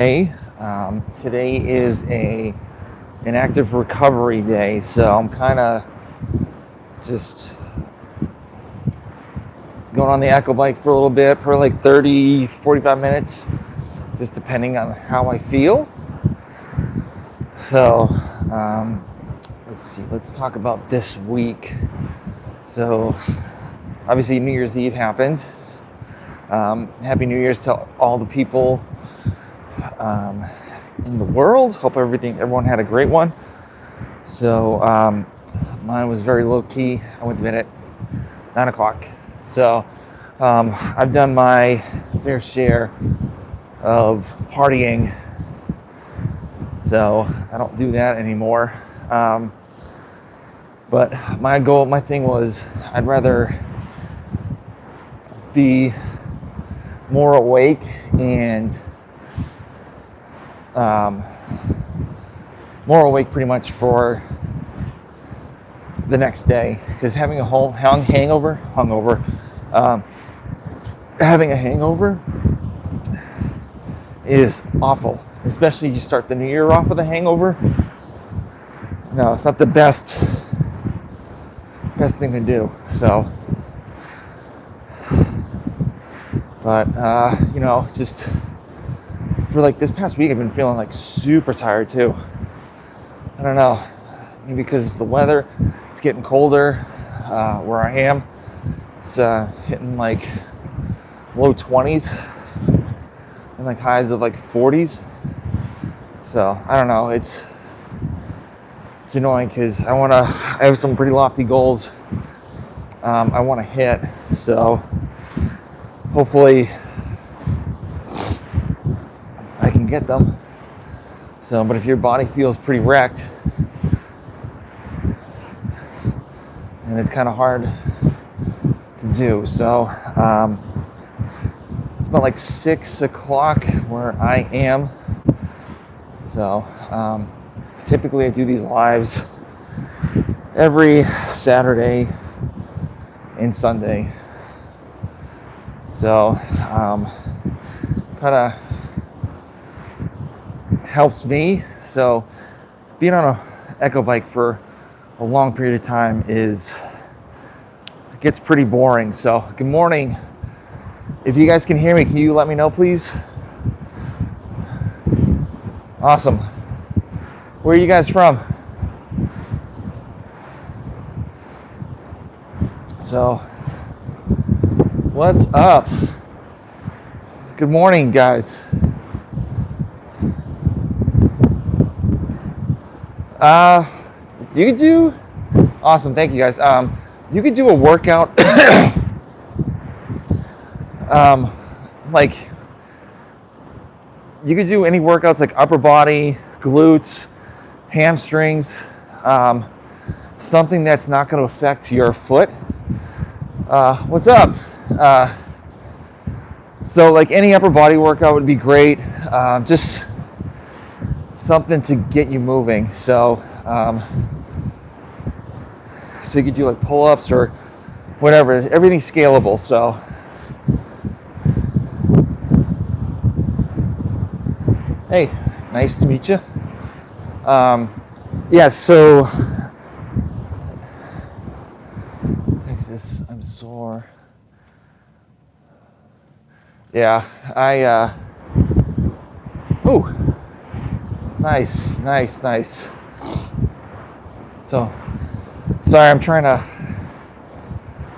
Hey, today is an active recovery day, so I'm kind of just going on the Echo bike for a little bit, probably like 30, 45 minutes, just depending on how I feel. So, let's see, let's talk about this week. So, obviously New Year's Eve happened. Happy New Year's to all the people in the world. Hope everyone had a great one. So mine was very low key. I went to bed at 9 o'clock. So I've done my fair share of partying. So I don't do that anymore. But my thing was I'd rather be more awake and more awake pretty much for the next day, because having a hangover is awful, especially if you start the new year off with a hangover. No, it's not the best thing to do. So, but just for like this past week, I've been feeling like super tired too. I don't know, maybe because it's the weather. It's getting colder where I am. It's hitting like low 20s and like highs of like 40s. So I don't know. It's annoying because I have some pretty lofty goals I want to hit. So hopefully I can get them. So, but if your body feels pretty wrecked, and it's kind of hard to do. So, it's about like 6 o'clock where I am. So, typically I do these lives every Saturday and Sunday. So, kind of helps me. So being on a Echo bike for a long period of time gets pretty boring. So good morning. If you guys can hear me, can you let me know, please? Awesome. Where are you guys from? So what's up? Good morning, guys. You could do, awesome, thank you guys. You could do a workout, like, you could do any workouts like upper body, glutes, hamstrings, something that's not going to affect your foot. What's up? So like any upper body workout would be great. Just something to get you moving. So you could do like pull-ups or whatever. Everything's scalable. So hey, nice to meet you. Yeah, so Texas, I'm sore. Yeah, oh, nice. So, sorry, I'm trying to,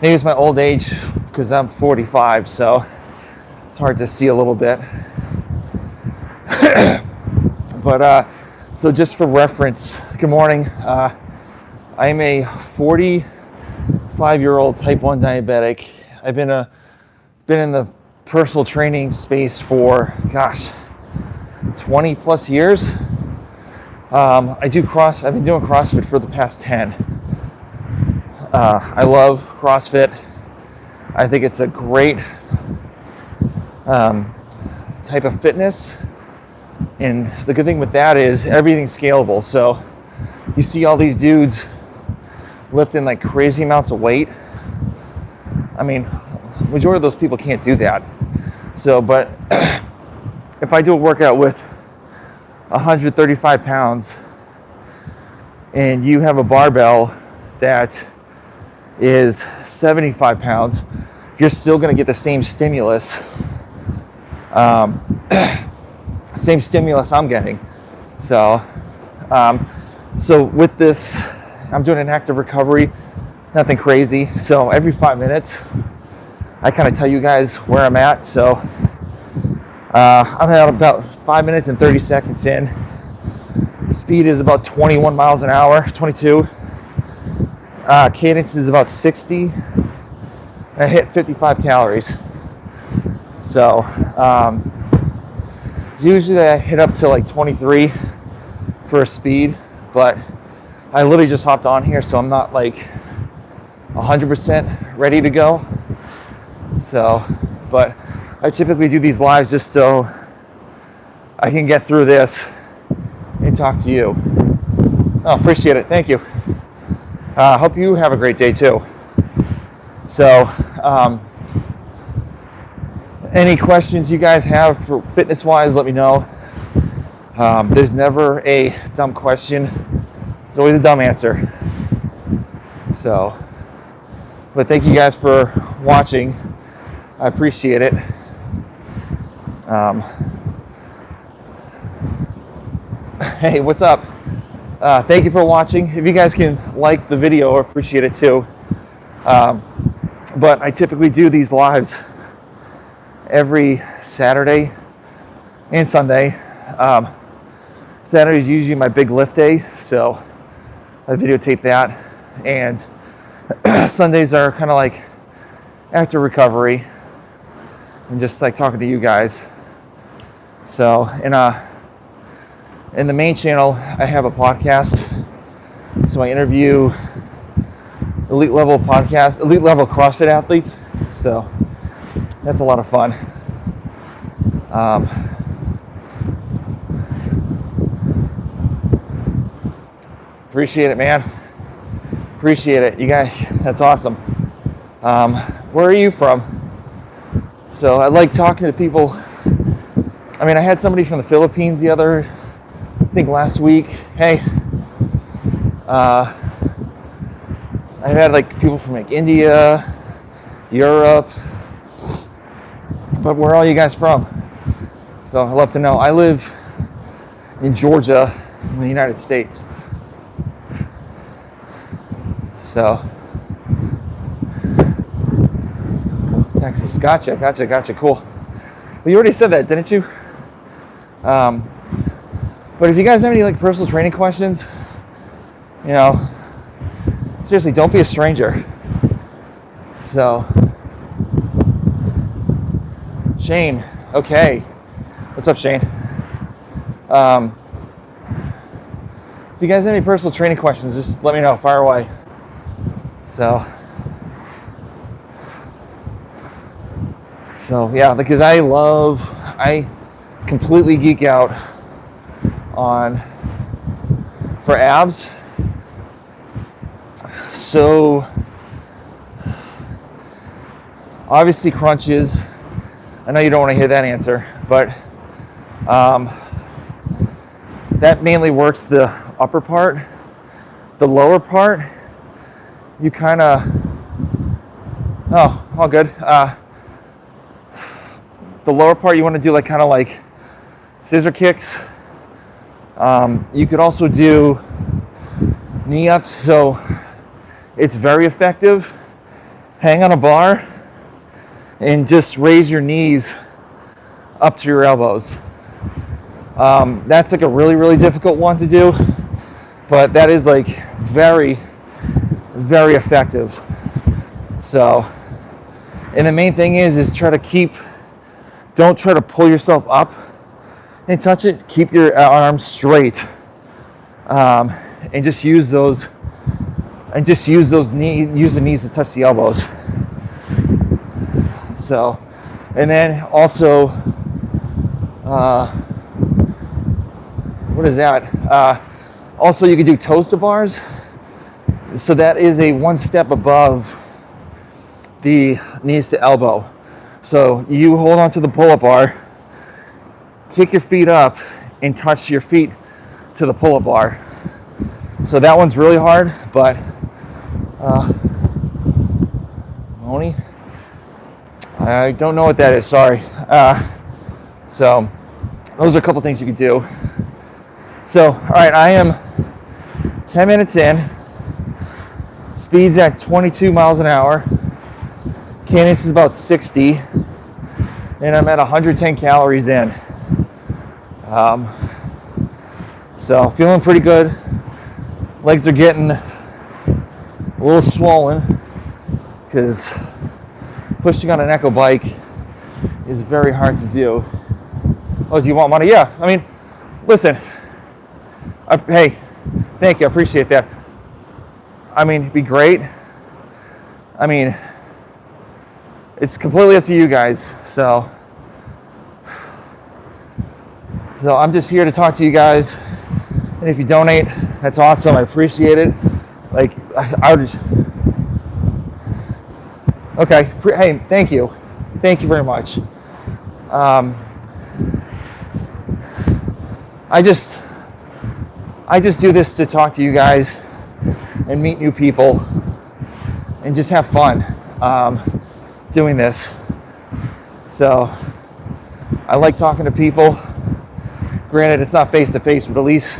maybe it's my old age because I'm 45, so it's hard to see a little bit. But, so just for reference, good morning. I am a 45-year-old type 1 diabetic. I've been in the personal training space for, 20 plus years. I've been doing CrossFit for the past 10. I love CrossFit. I think it's a great type of fitness. And the good thing with that is everything's scalable. So you see all these dudes lifting like crazy amounts of weight. I mean, majority of those people can't do that. So, but if I do a workout with 135 pounds and you have a barbell that is 75 pounds, you're still going to get the same stimulus. Same stimulus I'm getting. So with this, I'm doing an active recovery, nothing crazy. So every 5 minutes, I kind of tell you guys where I'm at. So I'm at about 5 minutes and 30 seconds in. Speed is about 21 miles an hour, 22. Cadence is about 60. I hit 55 calories. So usually I hit up to like 23 for a speed, but I literally just hopped on here, so I'm not like 100% ready to go. So, but I typically do these lives just so I can get through this and talk to you. Oh, appreciate it. Thank you. Hope you have a great day too. So, any questions you guys have for fitness-wise, let me know. There's never a dumb question. There's always a dumb answer. So, but thank you guys for watching. I appreciate it. Hey, what's up? Thank you for watching. If you guys can like the video, I appreciate it too. But I typically do these lives every Saturday and Sunday. Saturday is usually my big lift day, so I videotape that. And Sundays are kind of like after recovery and just like talking to you guys. So in the main channel, I have a podcast. So I interview elite level CrossFit athletes. So that's a lot of fun. Appreciate it, man. Appreciate it. You guys, that's awesome. Where are you from? So I like talking to people. I mean, I had somebody from the Philippines I think last week. Hey, I had like people from like India, Europe, but where are all you guys from? So I'd love to know. I live in Georgia, in the United States. So, Texas, gotcha, cool. Well, you already said that, didn't you? But if you guys have any like personal training questions, you know, seriously, don't be a stranger. So, Shane, okay. What's up, Shane? If you guys have any personal training questions, just let me know, fire away. So yeah, because I completely geek out for abs. So obviously crunches. I know you don't want to hear that answer, but that mainly works the upper part. The lower part, you kind of, all good. The lower part you want to do like kind of like scissor kicks. You could also do knee ups, so it's very effective. Hang on a bar and just raise your knees up to your elbows. That's like a really, really difficult one to do, but that is like very, very effective. So, and the main thing is don't try to pull yourself up and touch it. Keep your arms straight, and just use the knees to touch the elbows. So, and then also, what is that? Also, you can do toes to bars. So that is a one step above the knees to elbow. So you hold on to the pull-up bar, kick your feet up, and touch your feet to the pull-up bar. So that one's really hard, but Moni, I don't know what that is, sorry. So those are a couple things you could do. So, all right, I am 10 minutes in, speed's at 22 miles an hour, cadence is about 60, and I'm at 110 calories in. So feeling pretty good. Legs are getting a little swollen because pushing on an echo bike is very hard to do. Oh, do you want money? Yeah, I mean, listen, hey, thank you, I appreciate that. I mean, it'd be great. I mean, it's completely up to you guys. So I'm just here to talk to you guys. And if you donate, that's awesome. I appreciate it. Like, I would. Okay. Hey, thank you. Thank you very much. I just do this to talk to you guys and meet new people and just have fun doing this. So I like talking to people. Granted, it's not face to face, but at least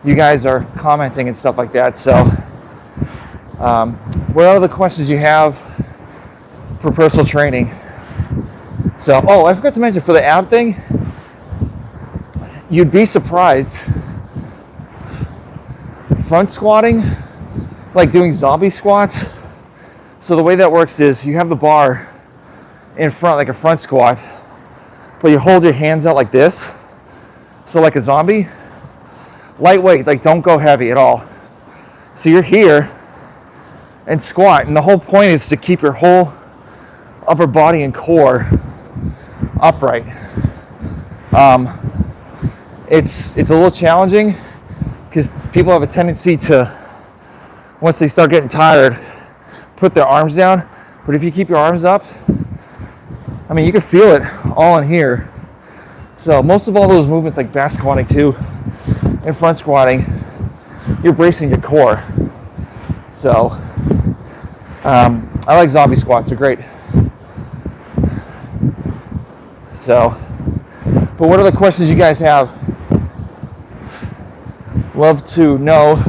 you guys are commenting and stuff like that. So what are the questions you have for personal training? So, oh, I forgot to mention for the ab thing, you'd be surprised. Front squatting, like doing zombie squats. So the way that works is you have the bar in front, like a front squat, but you hold your hands out like this. So like a zombie, lightweight, like don't go heavy at all. So you're here and squat, and the whole point is to keep your whole upper body and core upright. It's a little challenging because people have a tendency to, once they start getting tired, put their arms down. But if you keep your arms up, I mean, you can feel it all in here. So most of all those movements, like back squatting too, and front squatting, you're bracing your core. So I like zombie squats, they're great. So, but what are the questions you guys have? Love to know.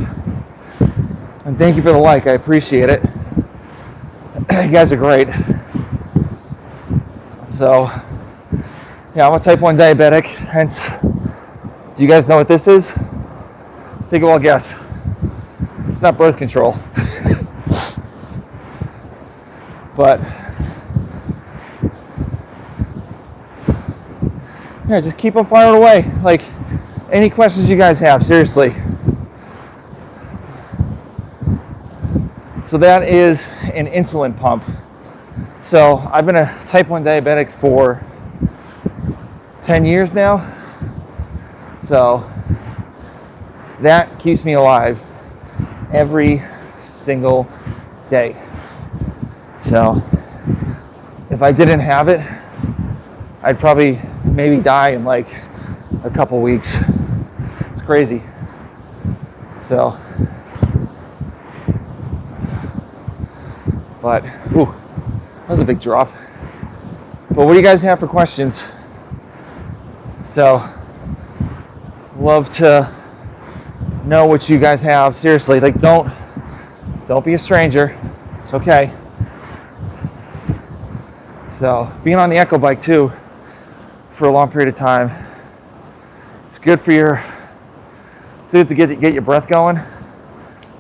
And thank you for the like, I appreciate it. You guys are great. So, yeah, I'm a type 1 diabetic, hence, do you guys know what this is? Take a wild guess. It's not birth control. But, yeah, just keep on firing away. Like, any questions you guys have, seriously. So that is an insulin pump. So I've been a type 1 diabetic for 10 years now. So that keeps me alive every single day. So if I didn't have it, I'd probably maybe die in like a couple weeks. It's crazy. So, but, ooh, that was a big drop. But what do you guys have for questions? So, love to know what you guys have. Seriously, like don't be a stranger. It's okay. So, being on the echo bike too for a long period of time, it's good for your, it's good to get your breath going.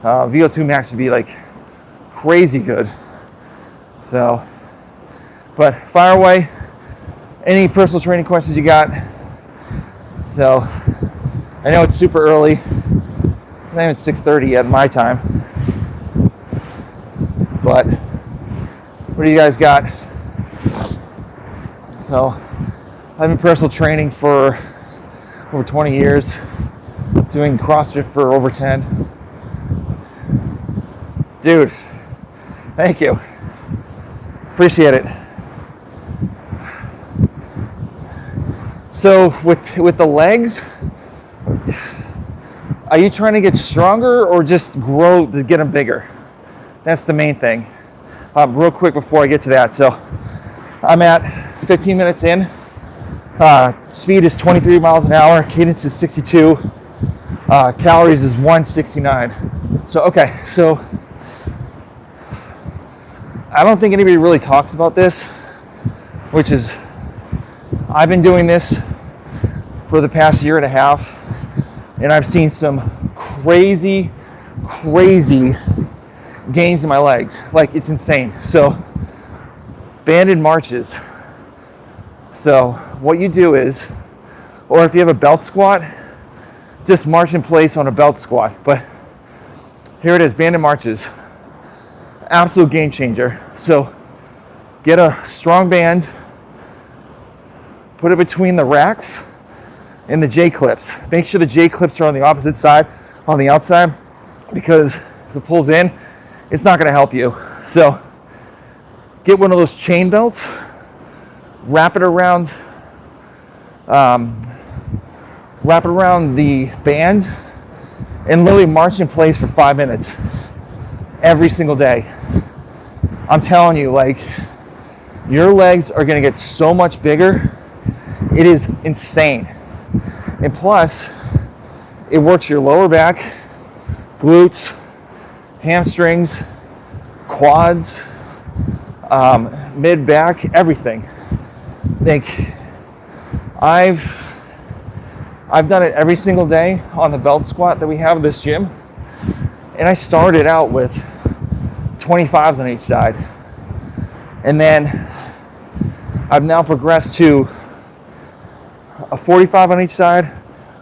VO2 max would be like crazy good. So, but fire away. Any personal training questions you got? So, I know it's super early. It's not even 6:30 yet my time. But what do you guys got? So, I've been personal training for over 20 years, doing CrossFit for over 10. Dude, thank you. Appreciate it. So with the legs, are you trying to get stronger or just grow to get them bigger? That's the main thing. Real quick before I get to that. So I'm at 15 minutes in. Speed is 23 miles an hour. Cadence is 62. Calories is 169. So, okay. So I don't think anybody really talks about this, which is I've been doing this for the past year and a half, and I've seen some crazy gains in my legs. Like, it's insane. So banded marches. So what you do is, or if you have a belt squat, just march in place on a belt squat. But here it is, banded marches. Absolute game changer. So get a strong band, put it between the racks and the J clips. Make sure the J clips are on the opposite side, on the outside, because if it pulls in, it's not going to help you. So get one of those chain belts, wrap it around the band, and literally march in place for 5 minutes every single day. I'm telling you, like, your legs are going to get so much bigger. It is insane. And plus, it works your lower back, glutes, hamstrings, quads, mid back, everything. Like, I've done it every single day on the belt squat that we have at this gym. And I started out with 25s on each side. And then I've now progressed to a 45 on each side,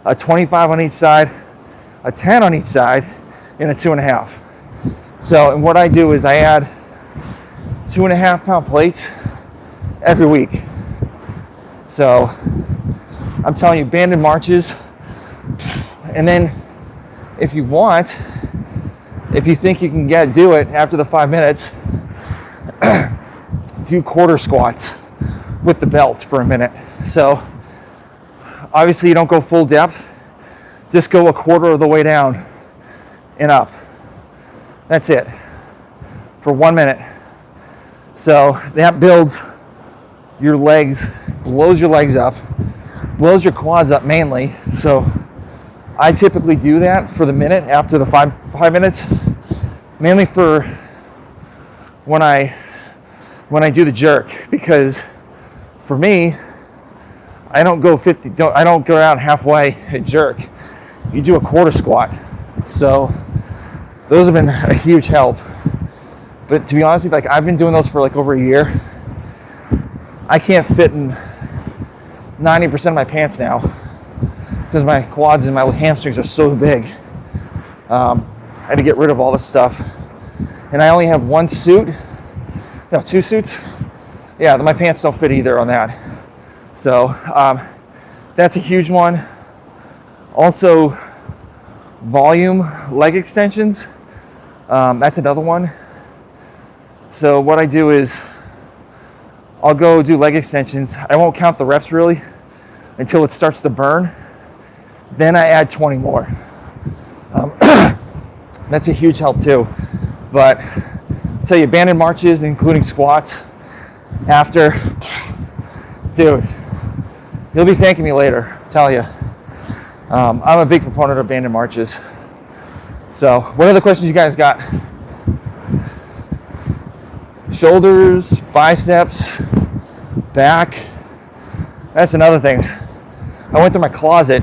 a 25 on each side, a 10 on each side, and a 2.5. So, and what I do is I add 2.5 pound plates every week. So I'm telling you, banded marches. And then if you want, if you think you can do it after the 5 minutes, do quarter squats with the belt for a minute. So obviously you don't go full depth, just go a quarter of the way down and up. That's it for 1 minute. So that builds your legs, blows your legs up, blows your quads up mainly. So I typically do that for the minute after the five minutes, mainly for when I do the jerk, because for me, I don't go out halfway at jerk. You do a quarter squat. So those have been a huge help. But to be honest with you, like, I've been doing those for like over a year. I can't fit in 90% of my pants now because my quads and my hamstrings are so big. I had to get rid of all this stuff. And I only have two suits. Yeah, my pants don't fit either on that. So that's a huge one. Also, volume leg extensions. That's another one. So what I do is I'll go do leg extensions. I won't count the reps really until it starts to burn. Then I add 20 more. That's a huge help too. But I'll tell you, banded marches, including squats, after, dude, you'll be thanking me later, I'll tell you. I'm a big proponent of banded marches. So what other questions you guys got? Shoulders, biceps, back. That's another thing. I went to my closet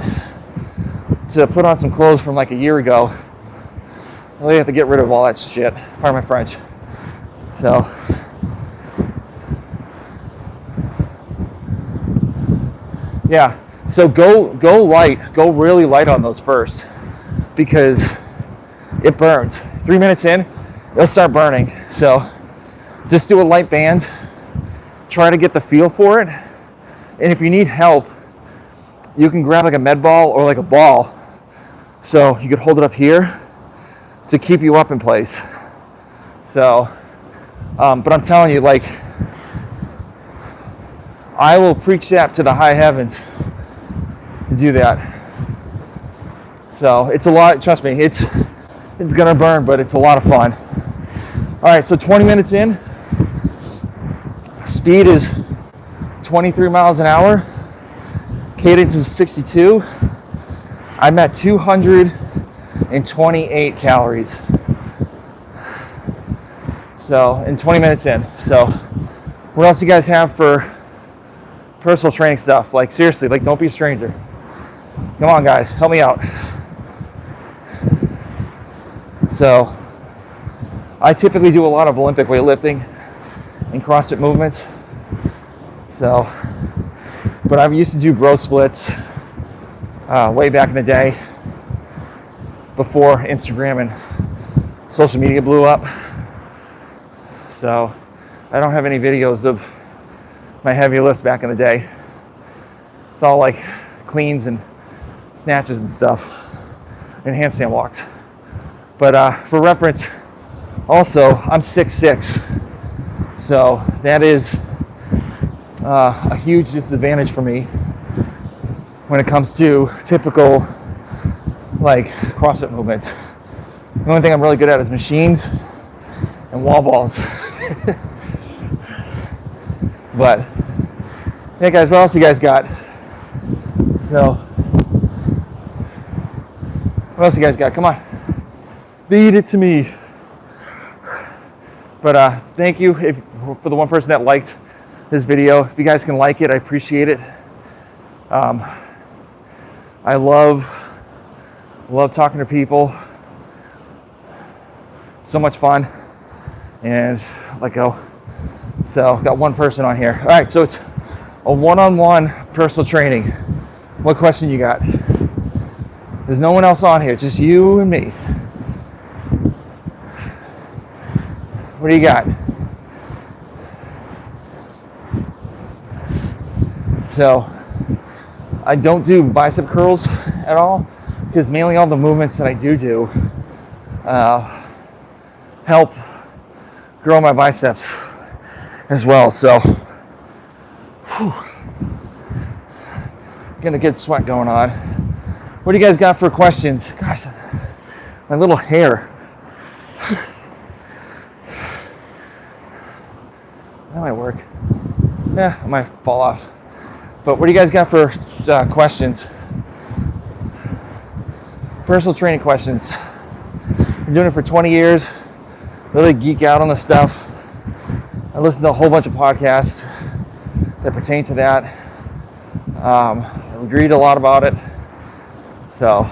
to put on some clothes from like a year ago. I really have to get rid of all that shit. Pardon my French. So yeah, so go light, go really light on those first, because it burns. 3 minutes in, it'll start burning. So just do a light band, try to get the feel for it. And if you need help, you can grab like a med ball or like a ball. So you could hold it up here to keep you up in place. So, but I'm telling you, like, I will preach that to the high heavens. to do that. So it's a lot, trust me, it's gonna burn, but it's a lot of fun. All right, so 20 minutes in, speed is 23 miles an hour, cadence is 62. I'm at 228 calories. So, in 20 minutes in. So, what else do you guys have for personal training stuff? Like, seriously, like, don't be a stranger. Come on, guys, help me out. So, I typically do a lot of Olympic weightlifting and CrossFit movements. So, but I used to do bro splits way back in the day before Instagram and social media blew up. So, I don't have any videos of my heavy lifts back in the day. It's all like cleans and snatches and stuff and handstand walks. But for reference, also, I'm 6'6", so that is a huge disadvantage for me when it comes to typical like CrossFit movements. The only thing I'm really good at is machines and wall balls. But yeah, guys, what else you guys got? So, what else you guys got? Come on, feed it to me. But thank you for the one person that liked this video. If you guys can like it, I appreciate it. I love talking to people. So much fun. And so got one person on here. All right, so it's a one-on-one personal training. What question you got? There's no one else on here, just you and me. What do you got? So, I don't do bicep curls at all because mainly all the movements that I do help grow my biceps as well. So, getting a good sweat going on. What do you guys got for questions? Gosh, my little hair. That might work. Yeah, it might fall off. But what do you guys got for questions? Personal training questions. Been doing it for 20 years. Really geek out on the stuff. I listen to a whole bunch of podcasts that pertain to that. I read a lot about it. So,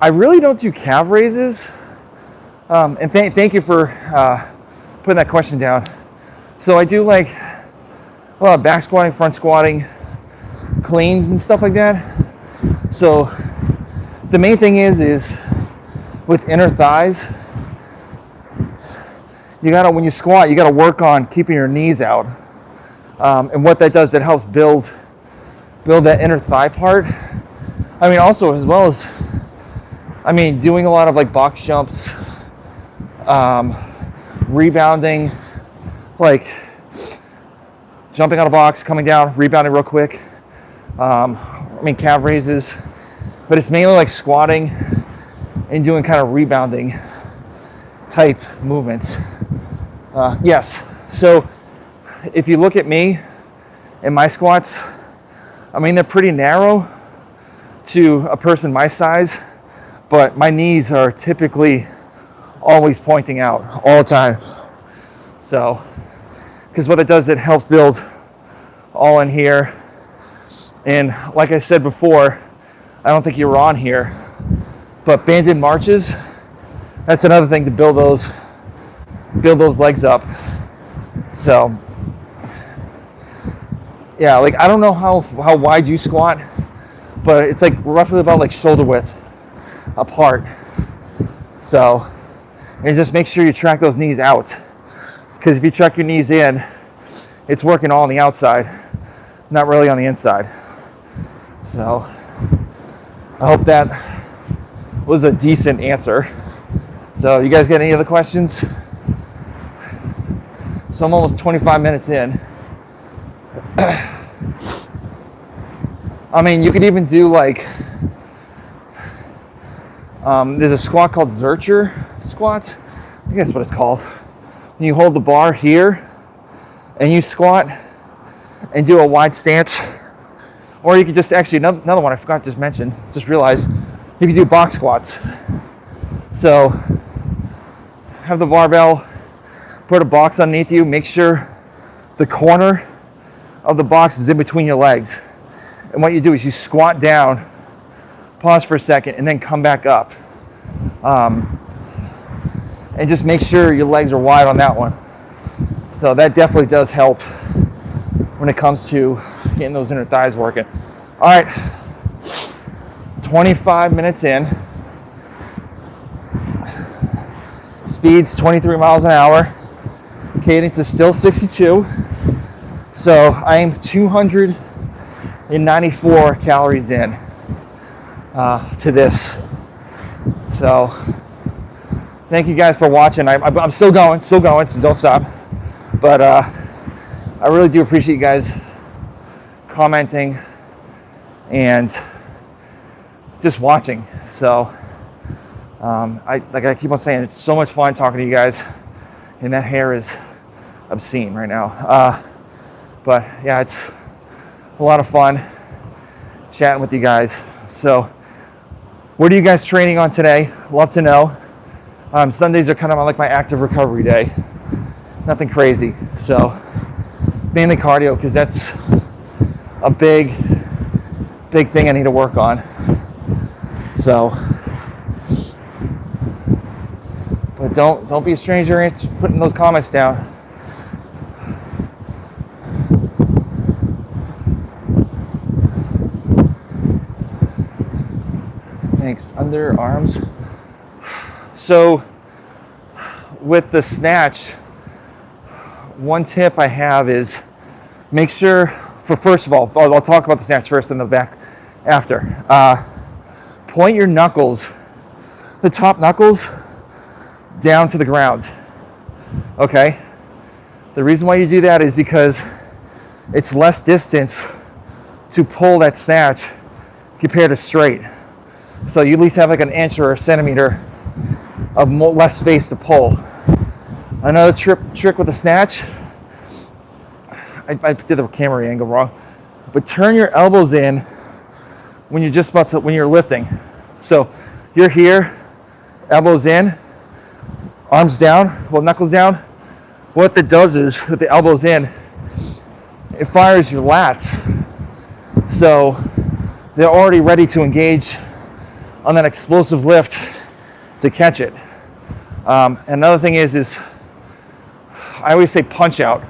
I really don't do calf raises. And thank you for putting that question down. So I do like a lot of back squatting, front squatting, cleans and stuff like that. So the main thing is with inner thighs, when you squat, you gotta work on keeping your knees out. And what that does, it helps build that inner thigh part. I mean, also as well as, doing a lot of like box jumps, rebounding, like jumping on a box, coming down, rebounding real quick. Calf raises, but it's mainly like squatting and doing kind of rebounding type movements. Yes, so if you look at me and my squats, they're pretty narrow to a person my size, but my knees are typically always pointing out all the time. So, because what it does, it helps build all in here. And like I said before, I don't think you were on here, but banded marches, that's another thing to build those legs up. So, yeah, like I don't know how wide you squat, but it's like roughly about like shoulder width apart. So, and just make sure you track those knees out, because if you track your knees in, it's working all on the outside, not really on the inside. So I hope that was a decent answer. So you guys got any other questions? So I'm almost 25 minutes in. I mean, you could even do like, there's a squat called Zercher squats. I think that's what it's called. When you hold the bar here and you squat and do a wide stance. Or you could just, actually, another one I forgot to just mention, just realized, you could do box squats. So have the barbell, put a box underneath you, make sure the corner of the box is in between your legs. And what you do is you squat down, pause for a second, and then come back up. And just make sure your legs are wide on that one. So that definitely does help when it comes to getting those inner thighs working. All right, 25 minutes in. Speed's 23 miles an hour. Cadence is still 62. So I'm 294 calories in to this. So thank you guys for watching. I'm still going, so don't stop. But I really do appreciate you guys commenting and just watching. So like I keep on saying, it's so much fun talking to you guys, and that hair is obscene right now. But yeah, it's a lot of fun chatting with you guys. So what are you guys training on today? Love to know. Sundays are kind of like my active recovery day. Nothing crazy. So mainly cardio, because that's a big thing I need to work on. So, but don't be a stranger into putting those comments down. Thanks. Underarms. So with the snatch, one tip I have is make sure, first of all, I'll talk about the snatch first and the back after. Point your knuckles, the top knuckles, down to the ground. Okay? The reason why you do that is because it's less distance to pull that snatch compared to straight. So you at least have like an inch or a centimeter of less space to pull. Another trick with the snatch, I did the camera angle wrong, but turn your elbows in when you're just about to, when you're lifting. So you're here, elbows in, arms down, well, knuckles down. What that does is, with the elbows in, it fires your lats. So they're already ready to engage on that explosive lift to catch it. Another thing is I always say punch out.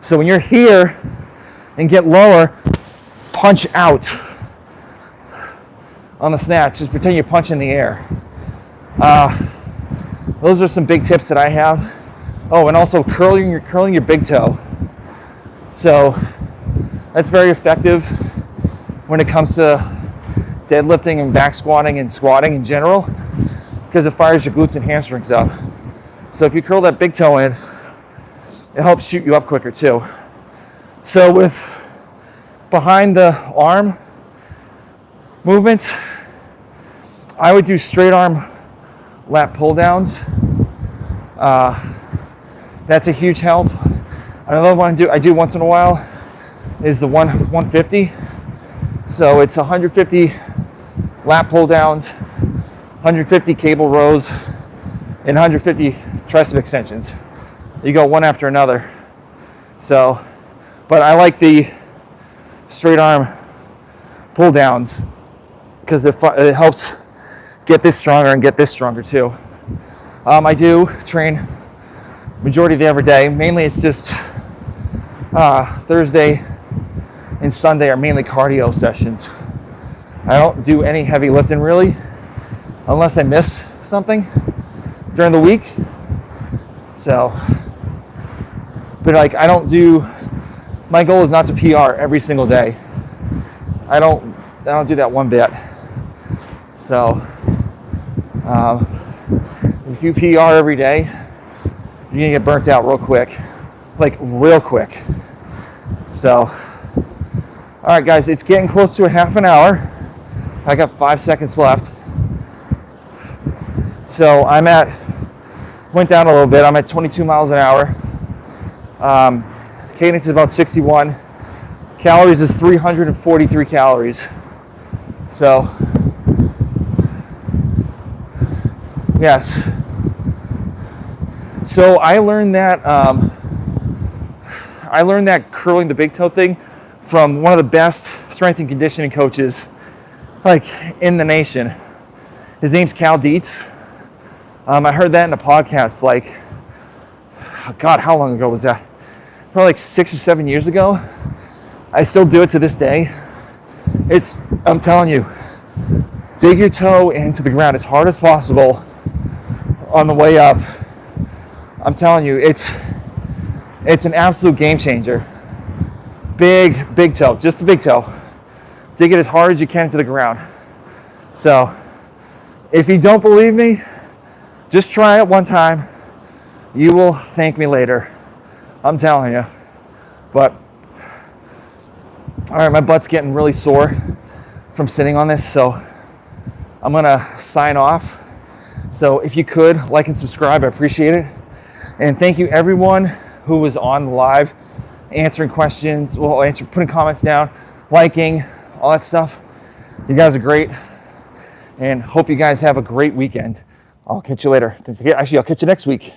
So when you're here and get lower, punch out on the snatch. Just pretend you're punching the air. Those are some big tips that I have. Oh, and also curling your big toe. So that's very effective when it comes to deadlifting and back squatting and squatting in general, because it fires your glutes and hamstrings up. So if you curl that big toe in, it helps shoot you up quicker too. So with behind the arm movements, I would do straight arm lat pull downs. That's a huge help. Another one I do once in a while is the 150. So it's 150 lat pull downs, 150 cable rows, and 150 tricep extensions. You go one after another. So, but I like the straight arm pull downs because it helps get this stronger and get this stronger too. I do train majority of the every day. Mainly it's just Thursday and Sunday are mainly cardio sessions. I don't do any heavy lifting really, unless I miss something during the week. So, but like I don't do, my goal is not to PR every single day. I don't do that one bit. So, if you PR every day, you're gonna get burnt out real quick. like real quick. So, all right, guys, it's getting close to a half an hour. I got 5 seconds left. So went down a little bit. I'm at 22 miles an hour. Cadence is about 61. Calories is 343 calories. So, yes. So I learned that curling the big toe thing from one of the best strength and conditioning coaches like in the nation. His name's Cal Dietz. I heard that in a podcast like, God, how long ago was that? Probably like 6 or 7 years ago. I still do it to this day. I'm telling you, dig your toe into the ground as hard as possible on the way up. I'm telling you, it's an absolute game changer. Big toe, just the big toe. Dig it as hard as you can to the ground. So, if you don't believe me, just try it one time. You will thank me later. I'm telling you. But, all right, my butt's getting really sore from sitting on this, so I'm gonna sign off. So if you could, like and subscribe, I appreciate it. And thank you everyone who was on the live, answering questions, putting comments down, liking, all that stuff. You guys are great. And hope you guys have a great weekend. I'll catch you later. Actually, I'll catch you next week.